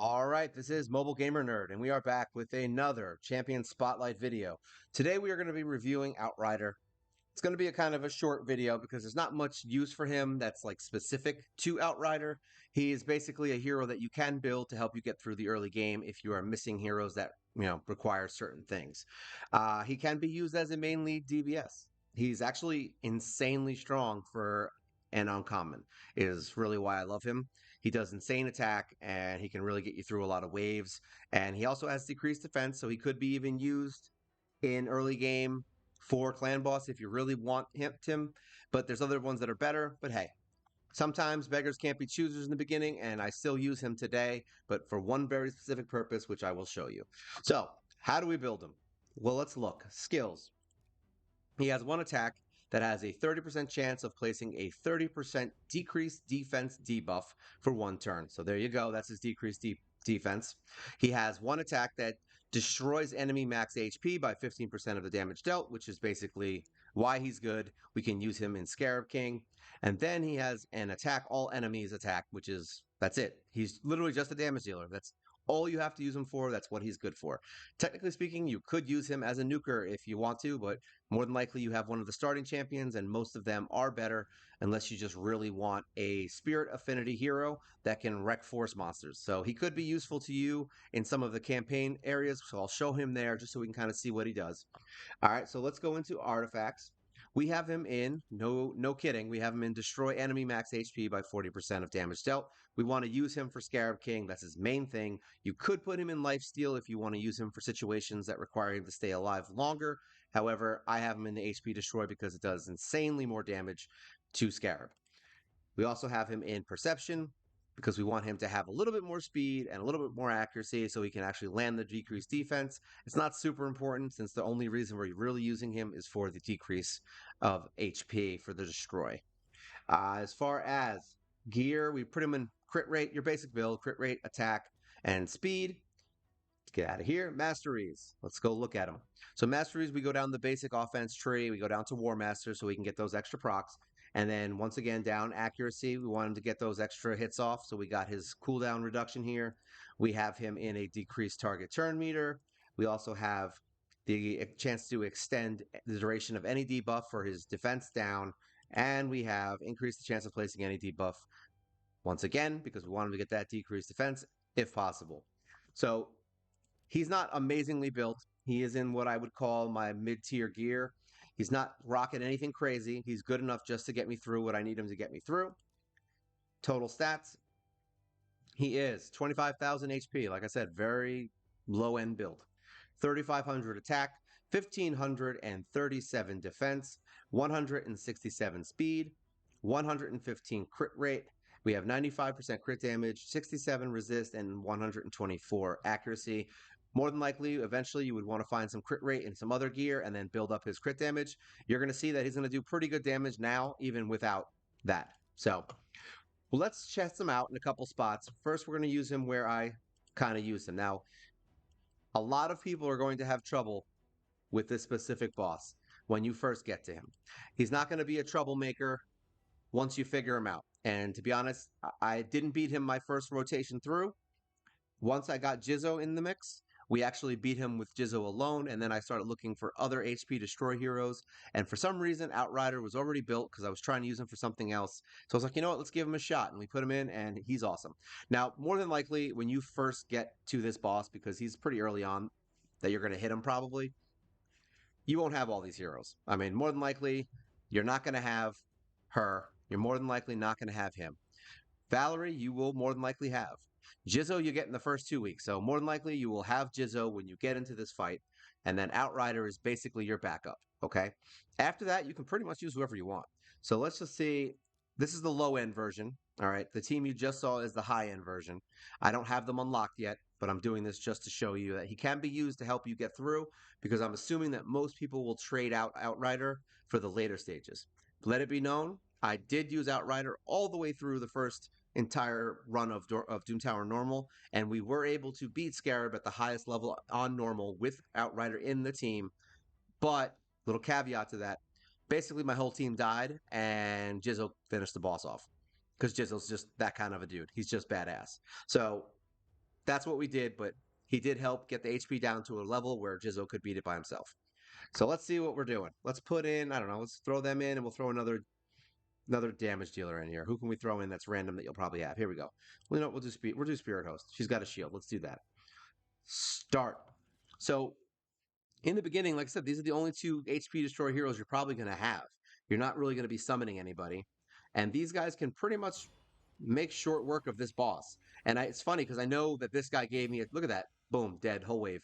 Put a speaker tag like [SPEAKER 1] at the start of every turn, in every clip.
[SPEAKER 1] All right, this is Mobile Gamer Nerd, and we are back with another Champion Spotlight video. Today we are going to be reviewing Outrider. It's going to be a kind of a short video because there's not much use for him that's like specific to Outrider. He is basically a hero that you can build to help you get through the early game if you are missing heroes that require certain things. He can be used as a main lead DBS. He's actually insanely strong for an uncommon. Is really why I love him. He does insane attack and he can really get you through a lot of waves. And he also has decreased defense, so he could be even used in early game for clan boss if you really want him. But there's other ones that are better. But hey, sometimes beggars can't be choosers in the beginning, and I still use him today, but for one very specific purpose, which I will show you. So, how do we build him? Well, let's look. Skills. He has one attack that has a 30% chance of placing a 30% decreased defense debuff for one turn. So there you go. That's his decreased defense. He has one attack that destroys enemy max HP by 15% of the damage dealt, which is basically why he's good. We can use him in Scarab King. And then he has an attack all enemies attack, which is that's it. He's literally just a damage dealer. That's all you have to use him for. That's what he's good for. Technically speaking, you could use him as a nuker if you want to, but more than likely you have one of the starting champions, and most of them are better unless you just really want a spirit affinity hero that can wreck force monsters. So he could be useful to you in some of the campaign areas, so I'll show him there just so we can kind of see what he does. All right, so let's go into artifacts. We have him in, no kidding, we have him in destroy enemy max HP by 40% of damage dealt. We want to use him for Scarab King. That's his main thing. You could put him in lifesteal if you want to use him for situations that require him to stay alive longer. However, I have him in the HP destroy because it does insanely more damage to Scarab. We also have him in perception because we want him to have a little bit more speed and a little bit more accuracy so he can actually land the decreased defense. It's not super important since the only reason we're really using him is for the decrease of HP for the destroy. As far as gear, we put him in crit rate, your basic build, crit rate, attack, and speed. Let's get out of here. Masteries. Let's go look at them. So masteries, we go down the basic offense tree. We go down to War Master so we can get those extra procs. And then once again, down accuracy. We want him to get those extra hits off. So we got his cooldown reduction here. We have him in a decreased target turn meter. We also have the chance to extend the duration of any debuff for his defense down. And we have increased the chance of placing any debuff once again because we want him to get that decreased defense if possible. So he's not amazingly built. He is in what I would call my mid-tier gear. He's not rocking anything crazy. He's good enough just to get me through what I need him to get me through. Total stats. He is 25,000 HP. Like I said, very low-end build. 3,500 attack, 1,537 defense, 167 speed, 115 crit rate. We have 95% crit damage, 67 resist, and 124 accuracy. More than likely, eventually, you would want to find some crit rate in some other gear and then build up his crit damage. You're going to see that he's going to do pretty good damage now, even without that. So let's test him out in a couple spots. First, we're going to use him where I kind of use him. Now, a lot of people are going to have trouble with this specific boss when you first get to him. He's not going to be a troublemaker once you figure him out. And to be honest, I didn't beat him my first rotation through. Once I got Jizzo in the mix, we actually beat him with Jizzo alone, and then I started looking for other HP destroy heroes. And for some reason, Outrider was already built because I was trying to use him for something else. So I was like, you know what, let's give him a shot. And we put him in, and he's awesome. Now, more than likely, when you first get to this boss, because he's pretty early on, that you're going to hit him probably, you won't have all these heroes. I mean, more than likely, you're not going to have her. You're more than likely not going to have him. Valerie, you will more than likely have. Jizzo, you get in the first 2 weeks. So more than likely, you will have Jizzo when you get into this fight. And then Outrider is basically your backup. Okay. After that, you can pretty much use whoever you want. So let's just see. This is the low end version. All right. The team you just saw is the high end version. I don't have them unlocked yet, but I'm doing this just to show you that he can be used to help you get through because I'm assuming that most people will trade out Outrider for the later stages. Let it be known, I did use Outrider all the way through the first entire run of Doom Tower normal, and we were able to beat Scarab at the highest level on normal with Outrider in the team. But little caveat to that, basically my whole team died, and Jizzo finished the boss off because Jizzo's just that kind of a dude. He's just badass. So that's what we did, but he did help get the HP down to a level where Jizzo could beat it by himself. So let's see what we're doing. Let's put in, I don't know, let's throw them in and we'll throw another damage dealer in here. Who can we throw in that's random that you'll probably have? Here we go. Well, you know, we'll do Spirit Host. She's got a shield. Let's do that. Start. So in the beginning, like I said, these are the only two HP destroy heroes you're probably going to have. You're not really going to be summoning anybody. And these guys can pretty much make short work of this boss. And it's funny because I know that this guy gave me a look at that. Boom, dead, whole wave,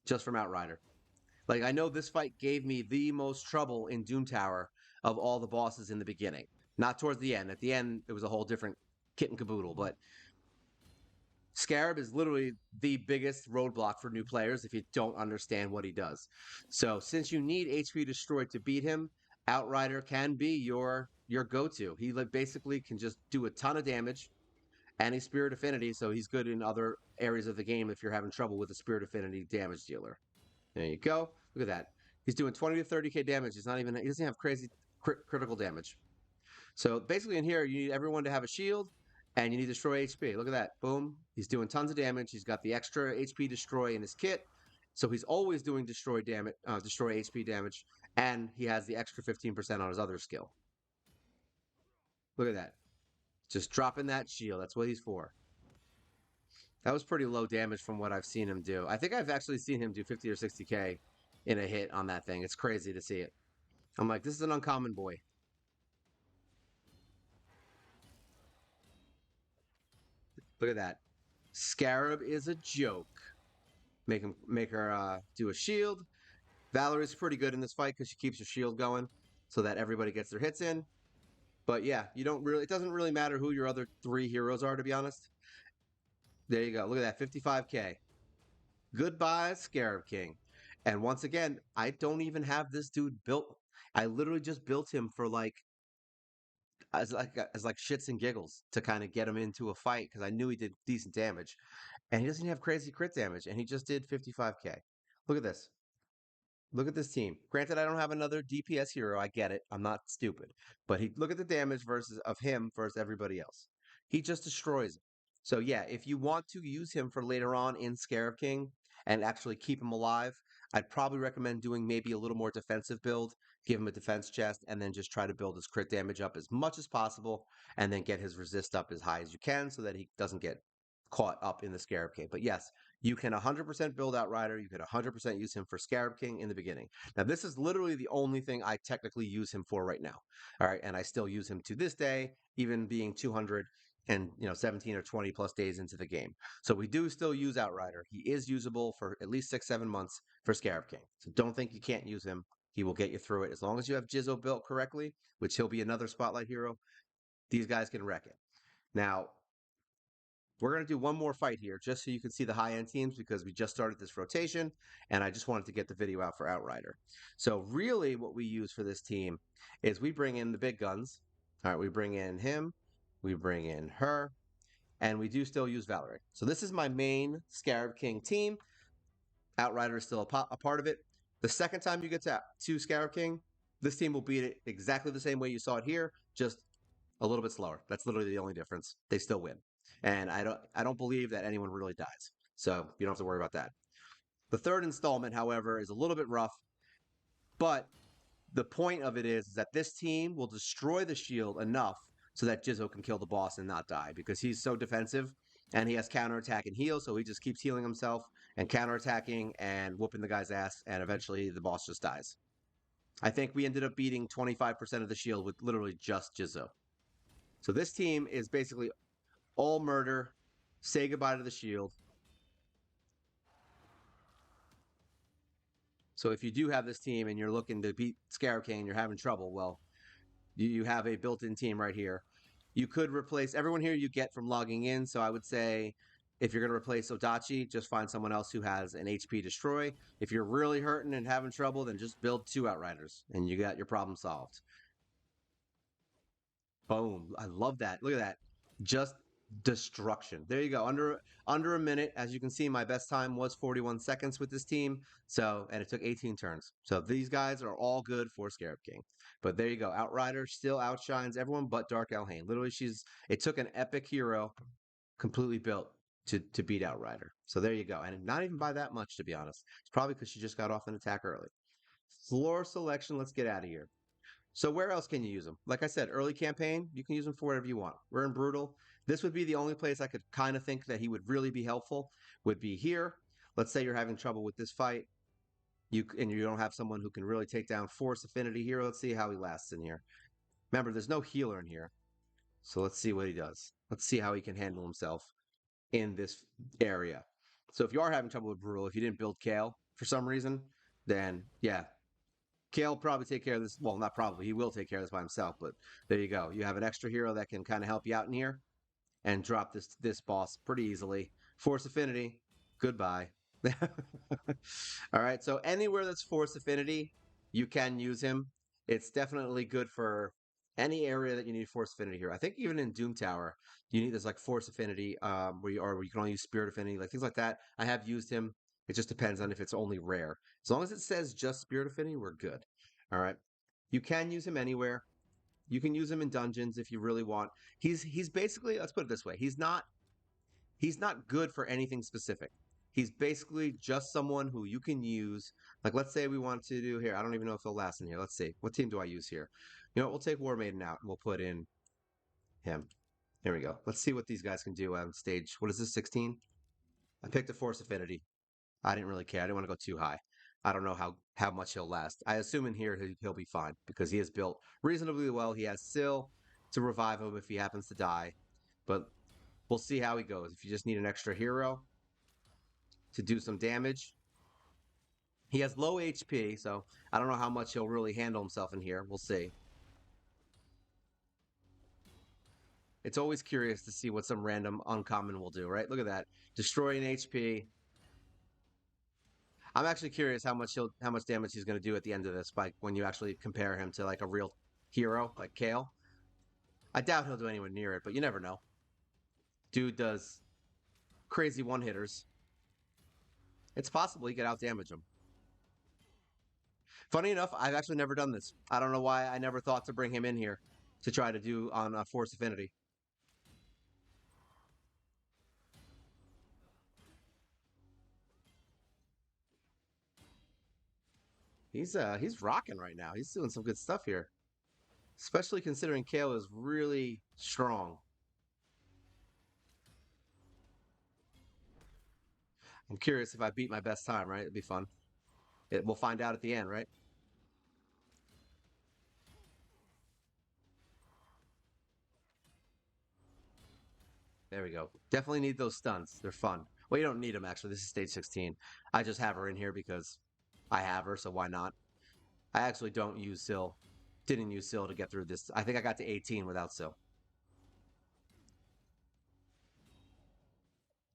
[SPEAKER 1] just from Outrider. Like, I know this fight gave me the most trouble in Doom Tower of all the bosses in the beginning. Not towards the end. At the end, it was a whole different kit and caboodle. But Scarab is literally the biggest roadblock for new players if you don't understand what he does. So since you need HP destroyed to beat him, Outrider can be your go-to. He like basically can just do a ton of damage and he's Spirit Affinity, so he's good in other areas of the game if you're having trouble with a Spirit Affinity damage dealer. There you go. Look at that. He's doing 20 to 30k damage. He doesn't have crazy critical damage. So basically in here, you need everyone to have a shield and you need destroy HP. Look at that. Boom. He's doing tons of damage. He's got the extra HP destroy in his kit. So he's always doing destroy damage, destroy HP damage, and he has the extra 15% on his other skill. Look at that. Just dropping that shield. That's what he's for. That was pretty low damage from what I've seen him do. I think I've actually seen him do 50 or 60k in a hit on that thing. It's crazy to see it. I'm like, this is an uncommon boy. Look at that. Scarab is a joke. Make her do a shield. Valerie's pretty good in this fight because she keeps her shield going so that everybody gets their hits in. But yeah, you don't really. It doesn't really matter who your other three heroes are, to be honest. There you go. Look at that, 55k. Goodbye, Scarab King. And once again, I don't even have this dude built. I literally just built him for like shits and giggles to kind of get him into a fight because I knew he did decent damage, and he doesn't have crazy crit damage, and he just did 55k. Look at this. Look at this team. Granted, I don't have another DPS hero. I get it. I'm not stupid. But look at the damage versus of him versus everybody else. He just destroys it. So yeah, if you want to use him for later on in Scarab King and actually keep him alive, I'd probably recommend doing maybe a little more defensive build, give him a defense chest, and then just try to build his crit damage up as much as possible, and then get his resist up as high as you can so that he doesn't get caught up in the Scarab King. But yes, you can 100% build Outrider. You can 100% use him for Scarab King in the beginning. Now, this is literally the only thing I technically use him for right now. All right, and I still use him to this day, even being 200 and 17 or 20 plus days into the game. So we do still use Outrider. He is usable for at least 6-7 months for Scarab King. So don't think you can't use him. He will get you through it as long as you have Jizzo built correctly, which he'll be another spotlight hero. These guys can wreck it. Now, we're going to do one more fight here just so you can see the high-end teams because we just started this rotation and I just wanted to get the video out for Outrider. So really what we use for this team is we bring in the big guns. All right, we bring in him, we bring in her, and we do still use Valerie. So this is my main Scarab King team. Outrider is still a part of it. The second time you get to Scarab King, this team will beat it exactly the same way you saw it here, just a little bit slower. That's literally the only difference. They still win. And I don't believe that anyone really dies. So you don't have to worry about that. The third installment, however, is a little bit rough, but the point of it is that this team will destroy the shield enough so that Jizzo can kill the boss and not die because he's so defensive and he has counterattack and heal, so he just keeps healing himself and counterattacking and whooping the guy's ass, and eventually the boss just dies. I think we ended up beating 25% of the shield with literally just Jizzo. So this team is basically all murder, say goodbye to the shield. So if you do have this team and you're looking to beat Scarab King and you're having trouble, well, you have a built-in team right here. You could replace everyone here you get from logging in. So I would say if you're going to replace Odachi, just find someone else who has an HP destroy. If you're really hurting and having trouble, then just build 2 Outriders and you got your problem solved. Boom. I love that. Look at that. Just destruction. There you go. Under a minute. As you can see, my best time was 41 seconds with this team. So, and it took 18 turns. So these guys are all good for Scarab King. But there you go. Outrider still outshines everyone but Dark Elhain. Literally, it took an epic hero completely built to beat Outrider. So there you go. And not even by that much, to be honest. It's probably because she just got off an attack early. Floor selection, let's get out of here. So where else can you use them? Like I said, early campaign, you can use them for whatever you want. We're in Brutal. This would be the only place I could kind of think that he would really be helpful, would be here. Let's say you're having trouble with this fight, and you don't have someone who can really take down Force Affinity here. Let's see how he lasts in here. Remember, there's no healer in here. So let's see what he does. Let's see how he can handle himself in this area. So if you are having trouble with Brutal, if you didn't build Kale for some reason, then yeah, Kale will probably take care of this. Well, not probably. He will take care of this by himself. But there you go. You have an extra hero that can kind of help you out in here and drop this boss pretty easily. Force Affinity, goodbye. All right. So anywhere that's Force Affinity, you can use him. It's definitely good for any area that you need Force Affinity here. I think even in Doom Tower, you need this like Force Affinity, where you can only use Spirit Affinity, like things like that. I have used him. It just depends on if it's only rare. As long as it says just Spirit Affinity, we're good. All right. You can use him anywhere. You can use him in dungeons if you really want. He's basically, let's put it this way. He's not good for anything specific. He's basically just someone who you can use. Like, let's say we want to do here. I don't even know if he'll last in here. Let's see. What team do I use here? You know what? We'll take War Maiden out and we'll put in him. Here we go. Let's see what these guys can do on stage. What is this, 16? I picked a Force Affinity. I didn't really care. I didn't want to go too high. I don't know how much he'll last. I assume in here he'll be fine because he is built reasonably well. He has Syl to revive him if he happens to die. But we'll see how he goes. If you just need an extra hero to do some damage. He has low HP, so I don't know how much he'll really handle himself in here. We'll see. It's always curious to see what some random uncommon will do, right? Look at that. Destroying HP. I'm actually curious how much damage he's going to do at the end of this by when you actually compare him to like a real hero like Kale. I doubt he'll do anywhere near it, but you never know. Dude does crazy one-hitters. It's possible he could out-damage him. Funny enough, I've actually never done this. I don't know why I never thought to bring him in here to try to do on Force Affinity. He's rocking right now. He's doing some good stuff here, especially considering Kale is really strong. I'm curious if I beat my best time, right? It'd be fun. We'll find out at the end, right? There we go. Definitely need those stunts. They're fun. Well, you don't need them, actually. This is stage 16. I just have her in here because I have her, so why not? I actually don't use Syl. Didn't use Syl to get through this. I think I got to 18 without Syl.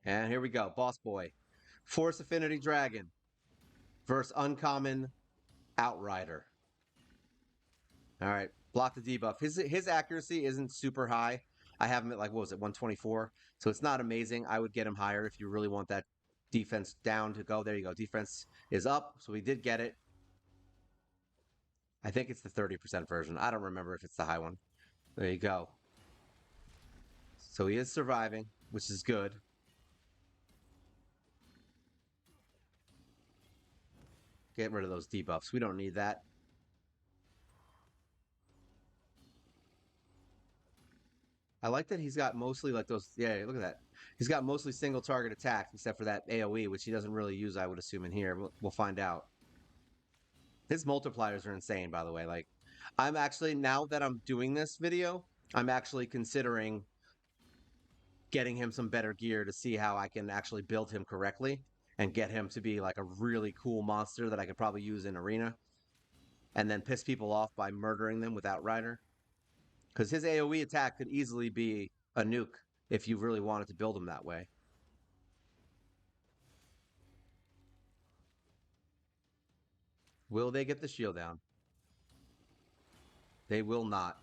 [SPEAKER 1] And here we go. Boss Boy. Force Affinity Dragon versus Uncommon Outrider. All right. Block the debuff. His accuracy isn't super high. I have him at like, what was it, 124? So it's not amazing. I would get him higher if you really want that defense down to go. There you go. Defense is up. So we did get it. I think it's the 30% version. I don't remember if it's the high one. There you go. So he is surviving, which is good. Get rid of those debuffs. We don't need that. I like that he's got mostly like those. Yeah, look at that. He's got mostly single target attacks, except for that AoE, which he doesn't really use, I would assume, in here. We'll find out. His multipliers are insane, by the way. Like, I'm actually, now that I'm doing this video, I'm actually considering getting him some better gear to see how I can actually build him correctly and get him to be like a really cool monster that I could probably use in Arena and then piss people off by murdering them with Outrider. Because his AoE attack could easily be a nuke if you really wanted to build him that way. Will they get the shield down? They will not.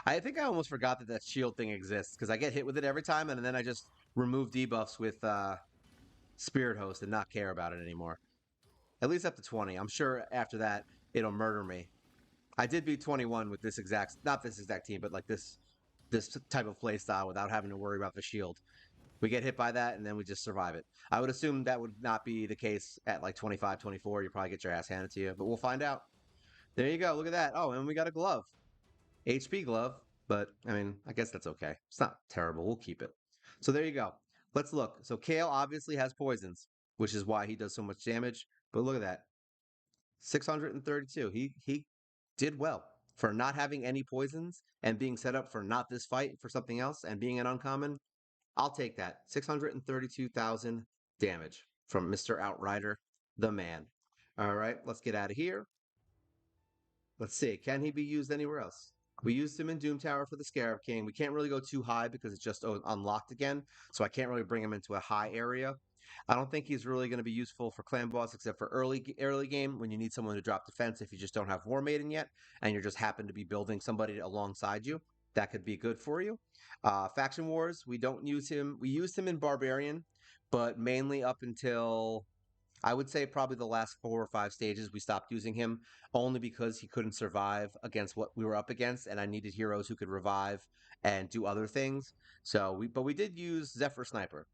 [SPEAKER 1] I think I almost forgot that shield thing exists because I get hit with it every time and then I just remove debuffs with Spirit Host and not care about it anymore. At least up to 20. I'm sure after that it'll murder me. I did beat 21 with this exact, not this exact team, but like this this type of play style without having to worry about the shield. We get hit by that and then we just survive it. I would assume that would not be the case at like 25, 24. You probably get your ass handed to you, but we'll find out. There you go. Look at that. Oh, and we got a glove. HP glove, but I mean, I guess that's okay. It's not terrible. We'll keep it. So there you go. Let's look. So Kale obviously has poisons, which is why he does so much damage. But look at that. 632. He did well for not having any poisons and being set up for not this fight for something else and being an uncommon. I'll take that. 632,000 damage from Mr. Outrider, the man. All right, let's get out of here. Let's see. Can he be used anywhere else? We used him in Doom Tower for the Scarab King. We can't really go too high because it's just unlocked again. So I can't really bring him into a high area. I don't think he's really going to be useful for clan boss except for early game when you need someone to drop defense if you just don't have War Maiden yet and you just happen to be building somebody alongside you. That could be good for you. Faction Wars, we don't use him. We used him in Barbarian, but mainly up until I would say probably the last 4 or 5 stages we stopped using him only because he couldn't survive against what we were up against, and I needed heroes who could revive and do other things. But we did use Zephyr Sniper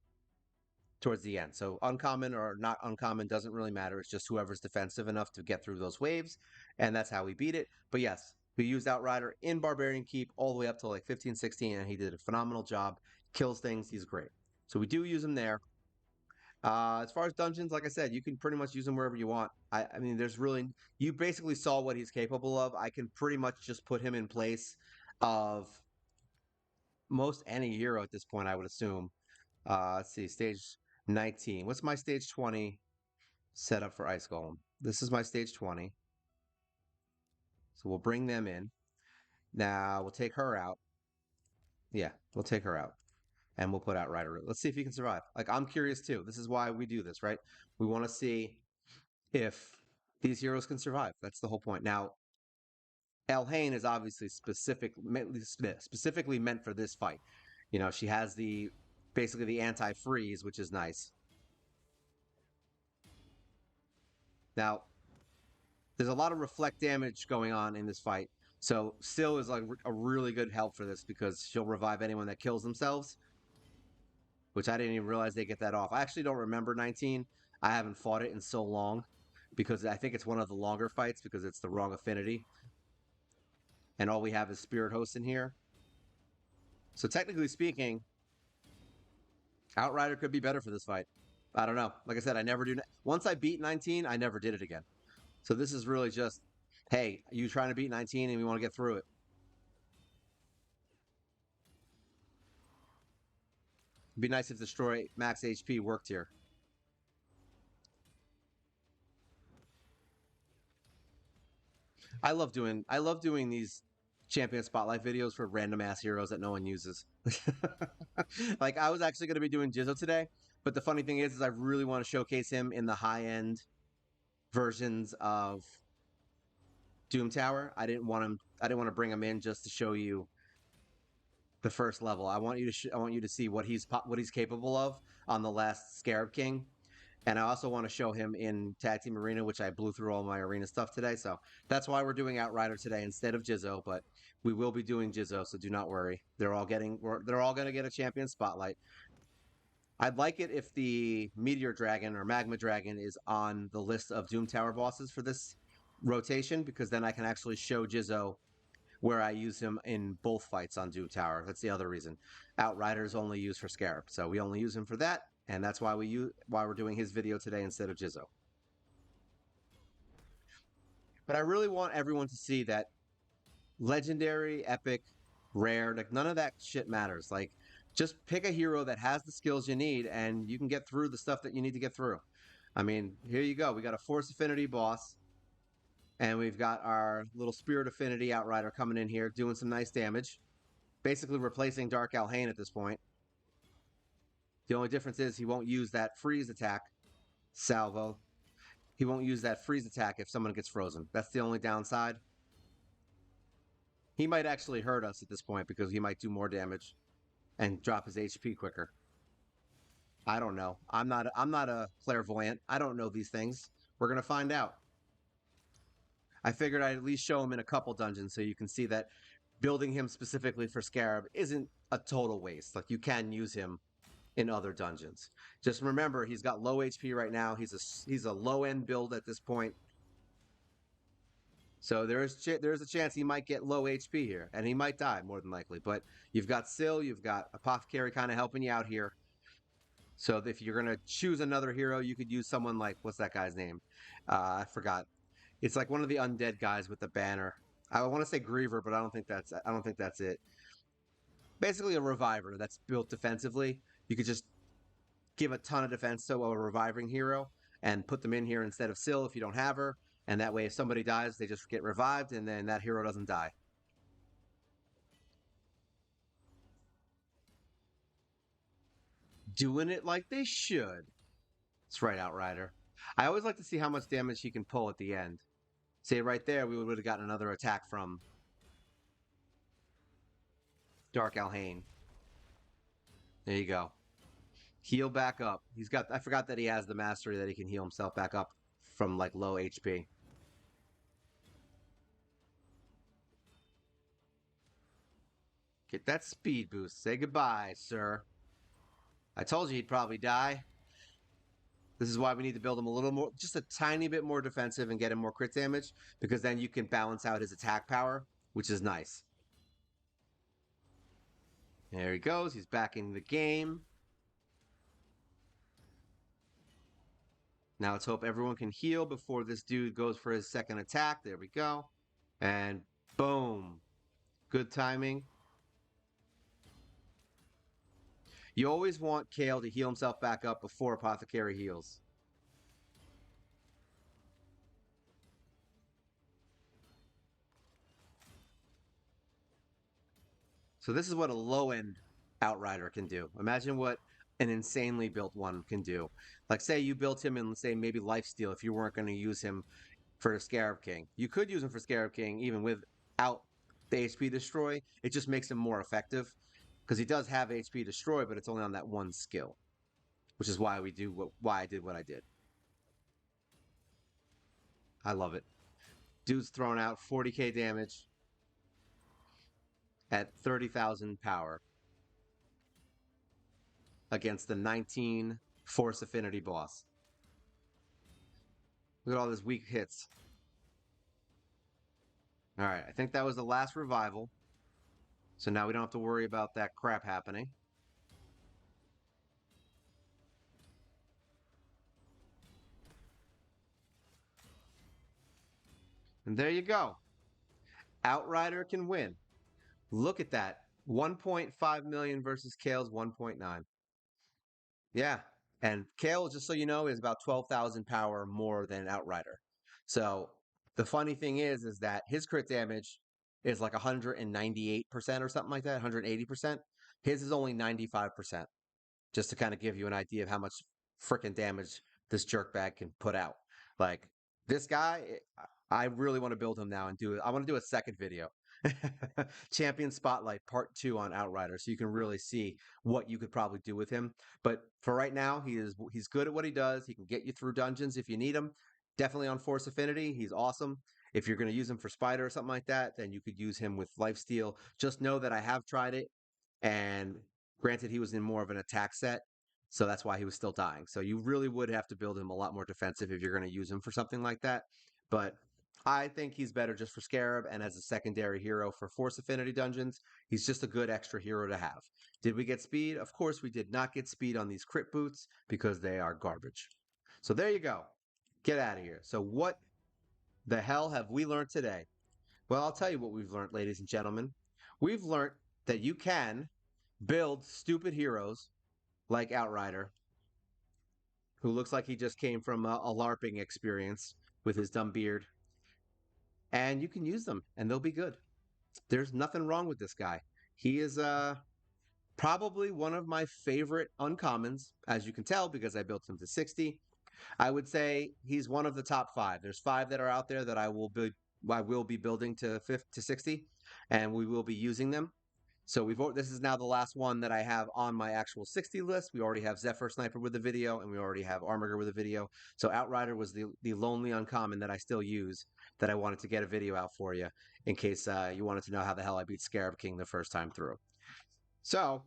[SPEAKER 1] towards the end. So uncommon or not uncommon doesn't really matter. It's just whoever's defensive enough to get through those waves, and that's how we beat it. But yes, we used Outrider in Barbarian Keep all the way up to like 15, 16, and he did a phenomenal job. Kills things. He's great. So we do use him there. As far as dungeons, like I said, you can pretty much use him wherever you want. I mean, there's really, you basically saw what he's capable of. I can pretty much just put him in place of most any hero at this point, I would assume. Let's see, stage 19. What's my stage 20 set up for Ice Golem? This is my stage 20. So we'll bring them in. Now we'll take her out. Yeah, we'll take her out. And we'll put Outrider. Let's see if he can survive. Like, I'm curious too. This is why we do this, right? We want to see if these heroes can survive. That's the whole point. Now, Elhain is obviously specifically meant for this fight. You know, she has basically the anti-freeze, which is nice. Now, there's a lot of reflect damage going on in this fight. So Still is like a really good help for this because she'll revive anyone that kills themselves, which I didn't even realize they get that off. I actually don't remember 19. I haven't fought it in so long because I think it's one of the longer fights because it's the wrong affinity. And all we have is Spirit Host in here. So technically speaking, Outrider could be better for this fight. I don't know. Like I said, I never do. Once I beat 19, I never did it again. So this is really just, hey, you trying to beat 19 and we want to get through it. It'd be nice if Destroy Max HP worked here. I love doing these champion spotlight videos for random ass heroes that no one uses. Like I was actually going to be doing Jizzo today, but the funny thing is I really want to showcase him in the high end versions of Doom Tower. I didn't want to bring him in just to show you the first level. I want you to see what he's capable of on the last Scarab King. And I also want to show him in Tag Team Arena, which I blew through all my arena stuff today. So that's why we're doing Outrider today instead of Jizzo. But we will be doing Jizzo, so do not worry. They're all going to get a champion spotlight. I'd like it if the Meteor Dragon or Magma Dragon is on the list of Doom Tower bosses for this rotation, because then I can actually show Jizzo where I use him in both fights on Doom Tower. That's the other reason. Outrider's only used for Scarab, so we only use him for that. And that's why we're doing his video today instead of Jizzo. But I really want everyone to see that legendary, epic, rare, like none of that shit matters. Like just pick a hero that has the skills you need and you can get through the stuff that you need to get through. I mean, here you go. We got a Force Affinity boss. And we've got our little Spirit Affinity Outrider coming in here doing some nice damage. Basically replacing Dark Elhain at this point. The only difference is he won't use that freeze attack, salvo. He won't use that freeze attack if someone gets frozen. That's the only downside. He might actually hurt us at this point because he might do more damage and drop his HP quicker. I don't know. I'm not a clairvoyant. I don't know these things. We're going to find out. I figured I'd at least show him in a couple dungeons so you can see that building him specifically for Scarab isn't a total waste. Like, you can use him in other dungeons. Just remember, he's got low HP right now. He's a low end build at this point. So there's a chance he might get low HP here, and he might die more than likely. But you've got Syl, you've got Apothecary kind of helping you out here. So if you're gonna choose another hero, you could use someone like, what's that guy's name? I forgot. It's like one of the undead guys with the banner. I want to say Griever, but I don't think that's it. Basically, a reviver that's built defensively. You could just give a ton of defense to a reviving hero and put them in here instead of Syl if you don't have her. And that way, if somebody dies, they just get revived, and then that hero doesn't die. Doing it like they should. That's right, Outrider. I always like to see how much damage he can pull at the end. Say right there, we would have gotten another attack from Dark Alhain. There you go. Heal back up. I forgot that he has the mastery that he can heal himself back up from like low HP. Get that speed boost. Say goodbye, sir. I told you he'd probably die. This is why we need to build him a little more, just a tiny bit more defensive and get him more crit damage, because then you can balance out his attack power, which is nice. There he goes. He's back in the game. Now let's hope everyone can heal before this dude goes for his second attack. There we go. And boom. Good timing. You always want Kale to heal himself back up before Apothecary heals. So this is what a low-end Outrider can do. Imagine what an insanely built one can do. Like, say you built him in, say, maybe Lifesteal if you weren't going to use him for Scarab King. You could use him for Scarab King even without the HP Destroy. It just makes him more effective because he does have HP Destroy, but it's only on that one skill, which is why I did what I did. I love it. Dude's throwing out 40k damage at 30,000 power against the 19 Force Affinity boss. Look at all these weak hits. All right, I think that was the last revival. So now we don't have to worry about that crap happening. And there you go. Outrider can win. Look at that. 1.5 million versus Kale's 1.9. Yeah. And Kale, just so you know, is about 12,000 power more than Outrider. So the funny thing is that his crit damage is like 198% or something like that, 180%. His is only 95%, just to kind of give you an idea of how much freaking damage this jerkbag can put out. Like, this guy, I really want to build him now and do it. I want to do a second video. Champion Spotlight Part 2 on Outrider, so you can really see what you could probably do with him. But for right now, he's good at what he does. He can get you through dungeons if you need him. Definitely on Force Affinity, he's awesome. If you're going to use him for Spider or something like that, then you could use him with Lifesteal. Just know that I have tried it, and granted, he was in more of an attack set, so that's why he was still dying. So you really would have to build him a lot more defensive if you're going to use him for something like that. But I think he's better just for Scarab and as a secondary hero for Force Affinity dungeons. He's just a good extra hero to have. Did we get speed? Of course, we did not get speed on these crit boots because they are garbage. So there you go. Get out of here. So what the hell have we learned today? Well, I'll tell you what we've learned, ladies and gentlemen. We've learned that you can build stupid heroes like Outrider, who looks like he just came from a LARPing experience with his dumb beard, and you can use them and they'll be good. There's nothing wrong with this guy. He is probably one of my favorite uncommons, as you can tell, because I built him to 60. I would say he's one of the top 5. There's 5 that are out there that I will be building to 60, and we will be using them. So this is now the last one that I have on my actual 60 list. We already have Zephyr Sniper with the video, and we already have Armiger with a video. So Outrider was the lonely uncommon that I still use that I wanted to get a video out for you in case you wanted to know how the hell I beat Scarab King the first time through. So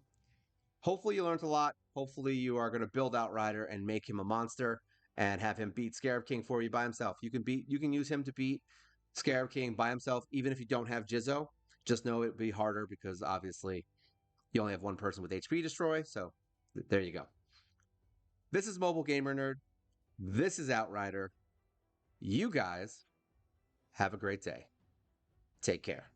[SPEAKER 1] hopefully you learned a lot. Hopefully you are going to build Outrider and make him a monster and have him beat Scarab King for you by himself. You can use him to beat Scarab King by himself, even if you don't have Jizzo. Just know it'd be harder because obviously you only have one person with HP destroy. So there you go. This is Mobile Gamer Nerd. This is Outrider. You guys have a great day. Take care.